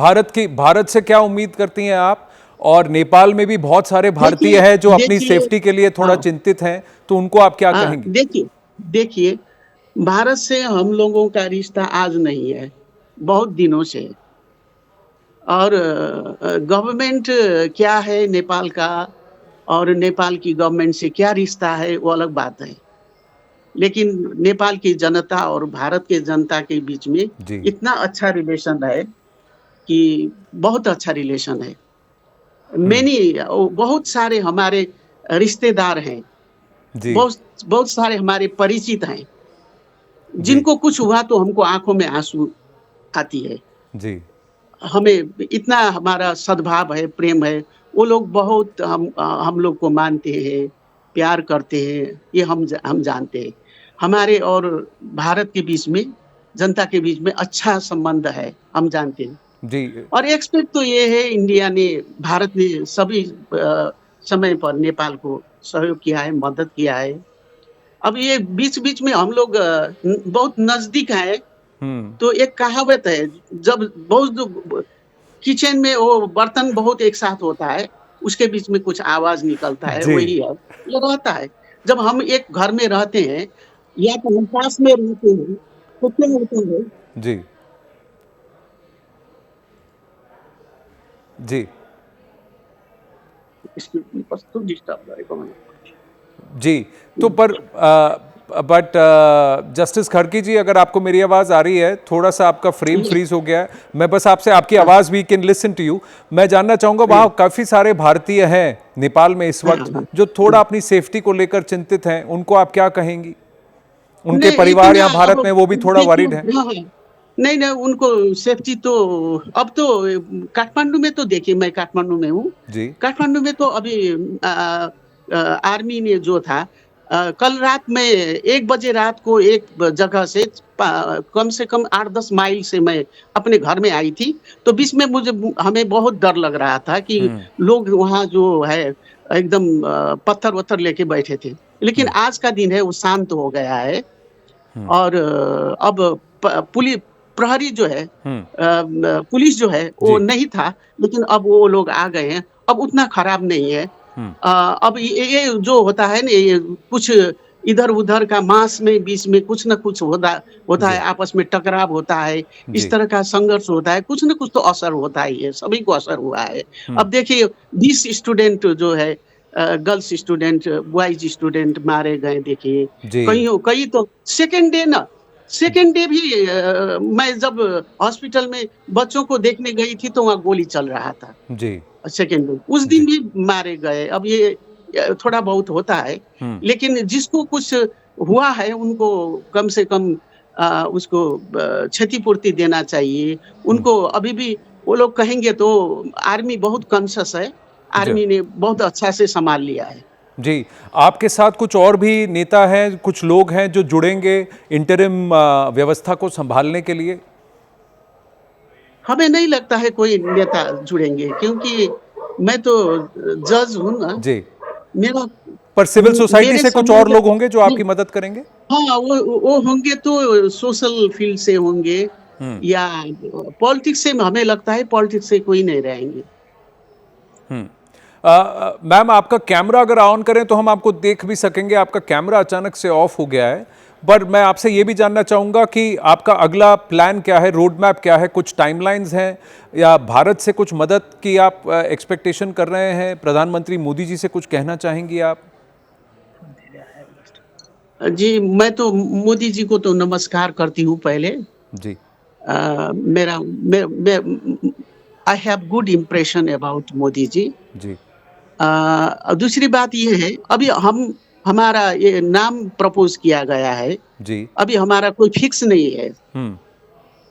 भारत से क्या उम्मीद करती हैं आप? और नेपाल में भी बहुत सारे भारतीय देखिए हैं जो अपनी देखिए सेफ्टी के लिए थोड़ा हाँ चिंतित हैं, तो उनको आप क्या हाँ कहेंगे? देखिए देखिए भारत से हम लोगों का रिश्ता आज नहीं है, बहुत दिनों से है। और गवर्नमेंट क्या है नेपाल का और नेपाल की गवर्नमेंट से क्या रिश्ता है वो अलग बात है। लेकिन नेपाल की जनता और भारत के जनता के बीच में जी, इतना अच्छा रिलेशन है कि बहुत अच्छा रिलेशन है। हुँ, मैनी बहुत सारे हमारे रिश्तेदार हैं, जी, बहुत बहुत सारे हमारे परिचित हैं, जी, जिनको कुछ हुआ तो हमको आँखों में आँसू आती है। जी, हमें इतना हमारा सद्भाव है, प्रेम है, वो लोग बहुत हम लोग को मानते हैं, प्यार करते हैं, ये हम जानते हैं। हमारे और भारत के बीच में, जनता के बीच में अच्छा संबंध है, हम जानते हैं। जी, और एक्सपेक्ट तो ये है इंडिया ने, भारत ने सभी समय पर नेपाल को सहयोग किया है, मदद किया है। अब ये बीच-बीच में हम लोग बहुत नज़दीक हैं, हुँ, तो एक कहावत है, जब बहुत किचन में वो बर्तन बहुत एक साथ होता है, उसके बीच में कुछ आवाज़ निकलता है, जी, वही है, ये रहता है। जब हम एक घर में रहते हैं, या तो हम पास में रहते हैं, तो क्या होता है। जी, जी, इसमें वस्तु डिस्टर्ब गरेको भने। जी। तो पर बट जस्टिस खड़की जी, अगर आपको मेरी आवाज़ आ रही है, थोड़ा-सा आपका फ्रेम ये फ्रीज़ हो गया है। मैं बस आपसे आपकी हाँ, आवाज़ we can listen to you. मैं जानना चाहूँगा, हाँ, वहाँ काफ़ी सारे भारतीय हैं नेपाल में इस हाँ, वक़्त, हाँ, जो हाँ। थोड़ा अपनी सेफ्टी को लेकर चिंतित हैं, उनको आप क्या कहेंगी? उनके नहीं परिवार इतना यहाँ भारत अब में वो भी थोड़ा देखिए वरीड हैं। हाँ, हाँ। नहीं, नहीं उनको सेफ्टी तो अब तो काठमांडू में तो देखिए मैं काठमांडू में हूँ। जी, काठमांडू में तो अभी आर्मी ने जो था कल रात में 1 बजे रात को एक जगह से कम 8-10 माइल से मैं अपने घर में आई थी। तो बीच में हमें बहुत डर लग रहा था कि हुँ, लोग वहाँ जो है एकदम पत्थर-वत्थर लेके बैठे थे। लेकिन हुँ, आज का दिन है वो शांत हो गया है। हुँ, और अब प्रहरी जो है हुँ, पुलिस जो है वो जी, नहीं था, लेकिन अब वो लोग आ गए हैं, अब उतना खराब नहीं है। हुँ, अब ये जो होता है ना ये कुछ इधर-उधर का मास में बीच में कुछ न कुछ होता होता है, जी, आपस में टकराव होता है, इस जी, तरह का संघर्ष होता है, कुछ न कुछ तो असर होता ही है, सभी को असर हुआ है। हुँ, अब देखिए 20 स्टूडेंट जो है गर्ल्स स्टूडेंट, बॉयज़ स्टूडेंट मारे गए देखिए। जी, कई तो सेकंड डे भी मैं जब हॉस्पिटल में बच्चों को देखने गई थी तो वहाँ गोली चल रहा था। जी, सेकंड डे उस दिन जी, भी मारे गए। अब ये थोड़ा बहुत होता है, हुँ, लेकिन जिसको कुछ हुआ है उनको कम से कम उसको क्षतिपूर्ति देना चाहिए। हुँ, उनको अभी भी वो लोग कहेंगे तो आर्मी बहुत कॉन्शियस है, जी। आर्मी ने बहुत अच्छा से सँभाल लिया है। जी, आपके साथ कुछ और भी नेता हैं, कुछ लोग हैं जो जुड़ेंगे इंटरिम व्यवस्था को सँभालने के लिए? हमें नहीं लगता है कोई नेता जुड़ेंगे क्योंकि मैं तो जज हूँ ना, जी, मेरा पर सिविल सोसाइटी मेरे से कुछ और समझ लोग होंगे जो नहीं। आपकी मदद करेंगे? हाँ, वो होंगे तो सोशल फील्ड से होंगे हुँ, या पॉलिटिक्स से हमें लगता है पॉलिटिक्स से कोई नहीं रहेंगे। हुँ। मैम, आपका कैमरा अगर ऑन करें तो हम आपको देख भी सकेंगे, आपका कैमरा अचानक से ऑफ हो गया है। पर मैं आपसे ये भी जानना चाहूँगा कि आपका अगला प्लान क्या है, रोड मैप क्या है? कुछ टाइमलाइन्स हैं या भारत से कुछ मदद की आप एक्सपेक्टेशन कर रहे हैं? प्रधानमंत्री मोदी जी से कुछ कहना चाहेंगी आप? जी, मैं तो मोदी जी को तो नमस्कार करती हूँ पहले। जी, मेरा मैं I have good impression about Modi ji. जी, दूसरी बात ये है, अभी हमारा ये नाम प्रपोज़ किया गया है, जी, अभी हमारा कोई फिक्स नहीं है। हुँ,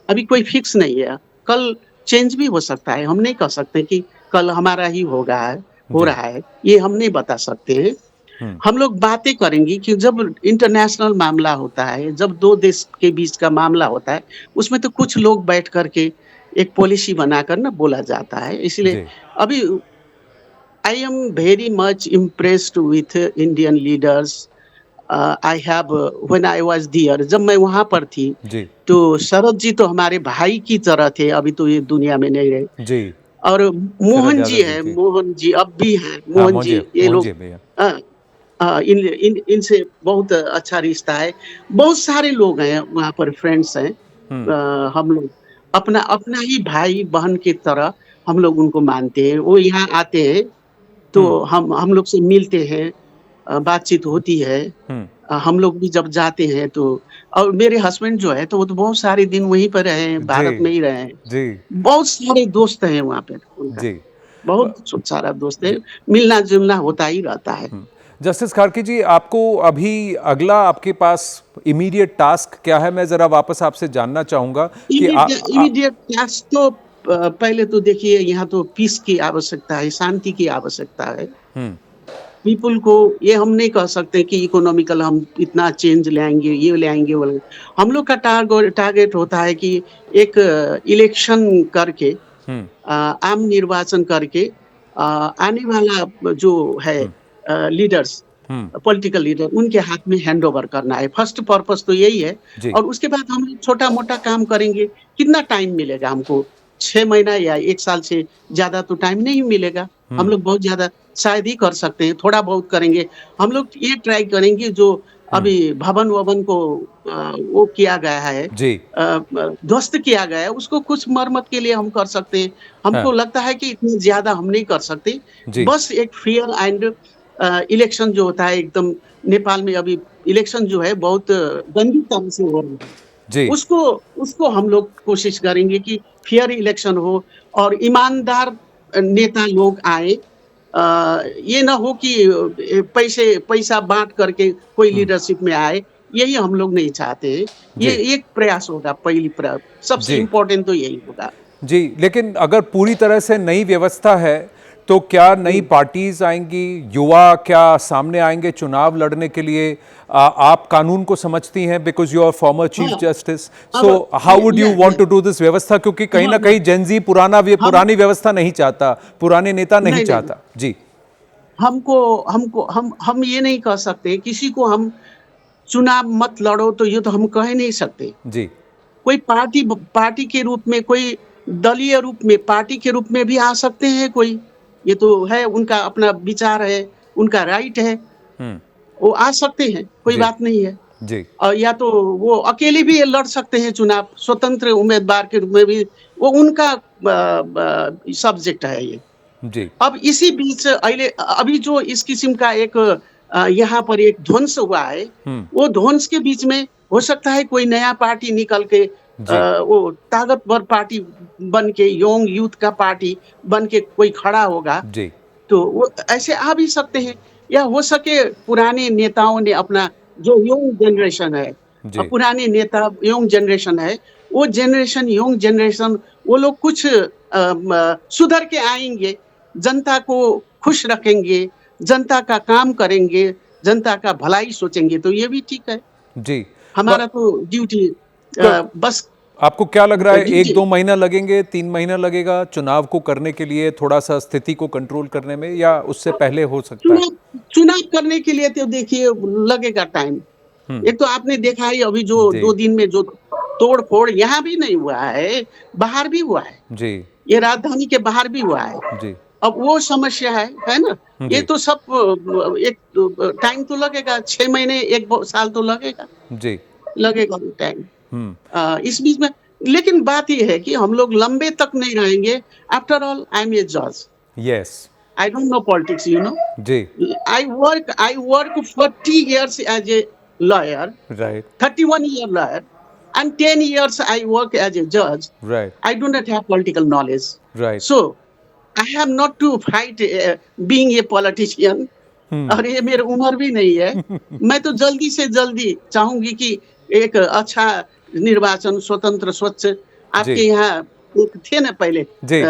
अभी कोई फिक्स नहीं है। कल चेंज भी हो सकता है। हम नहीं कह सकते कि कल हमारा ही हो जी, रहा है, ये हम नहीं बता सकते हैं। हुँ, हम लोग बातें करेंगे कि जब इंटरनेशनल मामला होता है, जब 2 देश के बीच का मामला होता है, उसमें तो कुछ लोग बैठ कर के एक पॉलिसी बनाकर ना बोला जाता है। इसलिए जी, अभी I am very much impressed with Indian leaders. I have when I was there, जब मैं वहाँ पर थी, जी, तो शरद जी तो हमारे भाई की तरह थे, अभी तो ये दुनिया में नहीं रहे। जी। और शरद मोहन जी यादव जी, हैं, जी। मोहन जी अब भी हैं, हाँ, मोहन जी, ये मोहन लोग जी भैया। अ इन इन इनसे बहुत अच्छा रिश्ता है। बहुत सारे लोग हैं वहाँ पर, फ्रेंड्स हैं। हुँ, हम लोग अपना अपना ही भाई-बहन की तरह हम लोग उनको मानते हैं। वो यहाँ आते हैं, तो हुँ, हम लोग से मिलते हैं, बातचीत होती है। हुँ। हम लोग भी जब जाते हैं तो, और मेरे हस्बैंड जो है तो वो तो बहुत सारे दिन वहीं पर रहे हैं, जी, भारत में ही रहे हैं। जी, बहुत सारे दोस्त हैं वहाँ पे उनका, जी। बहुत ब सारा दोस्त है, जी, मिलना-जुलना होता ही रहता है। हुँ। जस्टिस खाड़की जी, आपको अभी अगला आपके पास इमीडिएट टास्क क्या है? मैं ज़रा वापस आपसे जानना चाहूँगा कि इमीडिएट टास्क तो पहले तो देखिए, यहाँ तो पीस की आवश्यकता है, शांति की आवश्यकता है। हुँ, पीपल को ये हम नहीं कह सकते कि इकोनॉमिकल हम इतना चेंज लाएँगे, ये लाएँगे, वो लाएँगे। हम लोग का टारगेट होता है कि एक इलेक्शन करके, हुँ, आम निर्वाचन करके, आने वाला जो है हुँ, लीडर्स, हुँ। पॉलिटिकल लीडर, उनके हाथ में हैंडओवर करना है। फर्स्ट पर्पज़ तो यही है। जी, और उसके बाद हम लोग छोटा-मोटा काम करेंगे। कितना टाइम मिलेगा हमको? 6 महीना या 1 साल से ज़्यादा तो टाइम नहीं मिलेगा। हम हुँ, लोग बहुत ज़्यादा शायद ही कर सकते हैं, थोड़ा बहुत करेंगे। हम लोग ये ट्राई करेंगे जो हुँ। अभी भवन-ववन को वो किया गया है, जी, ध्वस्त किया गया है, उसको कुछ मरम्मत के लिए हम कर सकते हैं। हाँ, हमको लगता है कि इतनी ज़्यादा हम नहीं कर सकते। जी, बस एक फेयर एंड इलेक्शन जो होता है एकदम, नेपाल में अभी इलेक्शन जो है बहुत गंदी तरह से हो रहा है। जी, उसको उसको हम लोग कोशिश करेंगे कि फेयर इलेक्शन हो और ईमानदार नेता लोग आएँ। ये ना हो कि पैसा बाँट करके कोई हुँ, लीडरशिप में आए, यही हम लोग नहीं चाहते हैं। ये जी, एक प्रयास होगा, पहली सबसे जी। इम्पोर्टेंट तो यही होगा। जी, लेकिन अगर पूरी तरह से नई व्यवस्था है, तो क्या नई हुँ। पार्टीज़ आएँगी? युवा क्या सामने आएँगे चुनाव लड़ने के लिए? आप कानून को समझती हैं because you are former chief हाँ, जस्टिस। अब so how would you want ये टू डू दिस व्यवस्था? क्योंकि कहीं हाँ, न कहीं जेन ज़ी हम पुरानी व्यवस्था नहीं चाहता, पुराने नेता नहीं नहीं, नहीं। चाहता। जी, हमको हमको हम ये नहीं कह सकते, किसी को हम चुनाव मत लड़ो, तो ये तो हम कह ही नहीं सकते। जी, कोई पार्टी के रूप में, कोई दलीय रूप में, पार्टी के रूप में भी आ सकते हैं कोई। ये तो है, उनका अपना विचार है, उनका राइट है, हुँ, वो आ सकते हैं, कोई जी, बात नहीं है। जी, या तो वो अकेले भी ये लड़ सकते हैं चुनाव, स्वतंत्र उम्मीदवार के रूप में भी, वो उनका सब्जेक्ट है ये। जी, अब इसी बीच अभी जो इस किस्म का एक यहाँ पर एक ध्वंस हुआ है, हुँ, वो ध्वंस के बीच में हो सकता है कोई नया पार्टी निकल के, जी, वो ताकतवर पार्टी बन के, यंग यूथ का पार्टी बन के कोई खड़ा होगा, जी, तो वो ऐसे आ भी सकते हैं। या हो सके पुराने नेताओं ने अपना, जो यंग जनरेशन है, जी, पुराने नेता यंग जनरेशन है, वो जनरेशन, यंग जनरेशन, वो लोग कुछ सुधर के आएँगे, जनता को खुश रखेंगे, जनता का काम करेंगे, जनता का भलाई सोचेंगे, तो ये भी ठीक है। जी। ब हमारा तो ड्यूटी क बस आपको क्या लग रहा है ड्यूटी 1-2 महीना लगेंगे, 3 महीना लगेगा चुनाव को करने के लिए थोड़ा-सा स्थिति को कंट्रोल करने में या उससे पहले हो सकता है? चुनाव चुनाव करने के लिए तो देखिए लगेगा टाइम। हुँ, एक तो आपने देखा ही अभी जो जी, 2 दिन में जो तोड़-फोड़ यहाँ भी नहीं हुआ है, बाहर भी हुआ है। जी, ये राजधानी के बाहर भी हुआ है। जी, अब वो समस्या है ना? ये जी, तो सब एक टाइम तो लगेगा, 6 महीने, 1 साल तो लगेगा, जी, लगेगा टाइम। हुँ, इस बीच में लेकिन बात ये है कि हम लोग लंबे तक नहीं रहेंगे। After all I am a जज। Yes, I don't know politics, you know? जी, I work 40 years as a lawyer, right, 31 year lawyer, and 10 years I work as a judge. Right, I do not have political knowledge. Right, So I have not to fight being a politician. हुँ, और ये मेरी उम्र भी नहीं है। मैं तो जल्दी से जल्दी चाहूँगी कि एक अच्छा निर्वाचन, स्वतंत्र, स्वच्छ, आपके जी, यहाँ एक थे ना पहले, जी,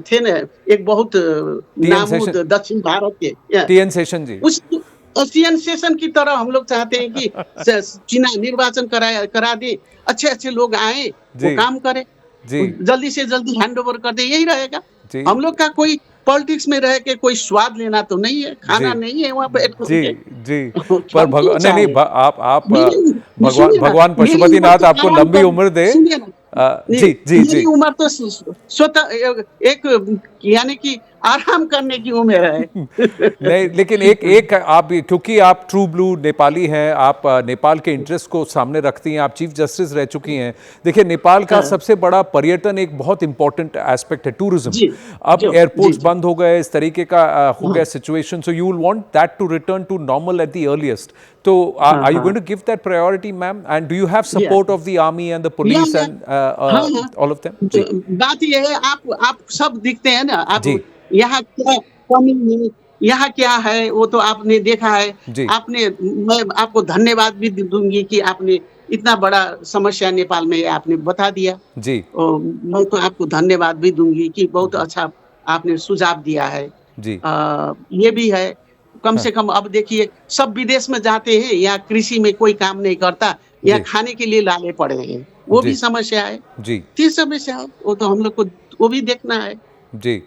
थे ना एक बहुत टीएन नामूद शेषन दक्षिण भारत के, टीएन शेषन जी, उस एशियन सेशन की तरह हम लोग चाहते हैं कि चुनाव निर्वाचन करा दे, अच्छे-अच्छे लोग आएँ, वो जी, काम करें, जी, जल्दी से जल्दी हैंडओवर कर दें, यही रहेगा। जी, हम लोग का कोई पॉलिटिक्स में रह के कोई स्वाद लेना तो नहीं है, जी खाना नहीं है वहाँ बैठ जी करके। जी। क्या पर क्यों नहीं नहीं चाहे? आप मेरी भगवान सुनिए ना, भगवान मेरी उम्र पशुपतिनाथ तो आपको आराम लंबी कर उम्र दे। सुनिए ना, जी जी मेरी जी। उम्र तो स्वतः एक यानी कि आराम करने की उम्र है। नहीं, लेकिन एक एक आप, क्योंकि आप ट्रू ब्लू नेपाली हैं, आप नेपाल के इंटरेस्ट को सामने रखती हैं, आप चीफ जस्टिस रह चुकी हैं। देखिए, नेपाल का हाँ, सबसे बड़ा पर्यटन एक बहुत इंपॉर्टेंट एस्पेक्ट है, टूरिज्म। जी, अब जी, एयरपोर्ट्स जी। बंद हो गए, इस तरीके का हो हाँ, गया situation, so you will want that to return to normal at the earliest. तो हाँ, आर यू हाँ। Going to give that priority ma'am, and do you have या support of the army and the या police या and हाँ, हाँ। All of them? जी बात ये है, आप सब दिखते हैं ना, आप जी यहाँ क्या कमी है, यहाँ क्या है, वो तो आपने देखा है। जी आपने मैं आपको धन्यवाद भी दूँगी कि आपने इतना बड़ा समस्या नेपाल में है, आपने बता दिया। जी मैं तो आपको धन्यवाद भी दूँगी कि बहुत अच्छा आपने सुझाव दिया है। जी। ये भी है, कम हाँ से कम अब देखिए सब विदेश में जाते हैं, यहाँ कृषि में कोई काम नहीं करता, यहाँ जी खाने के लिए लाले पड़े हैं, वो जी भी समस्या है। जी ये समस्या है, वो तो हम लोग को वो भी देखना है। जी।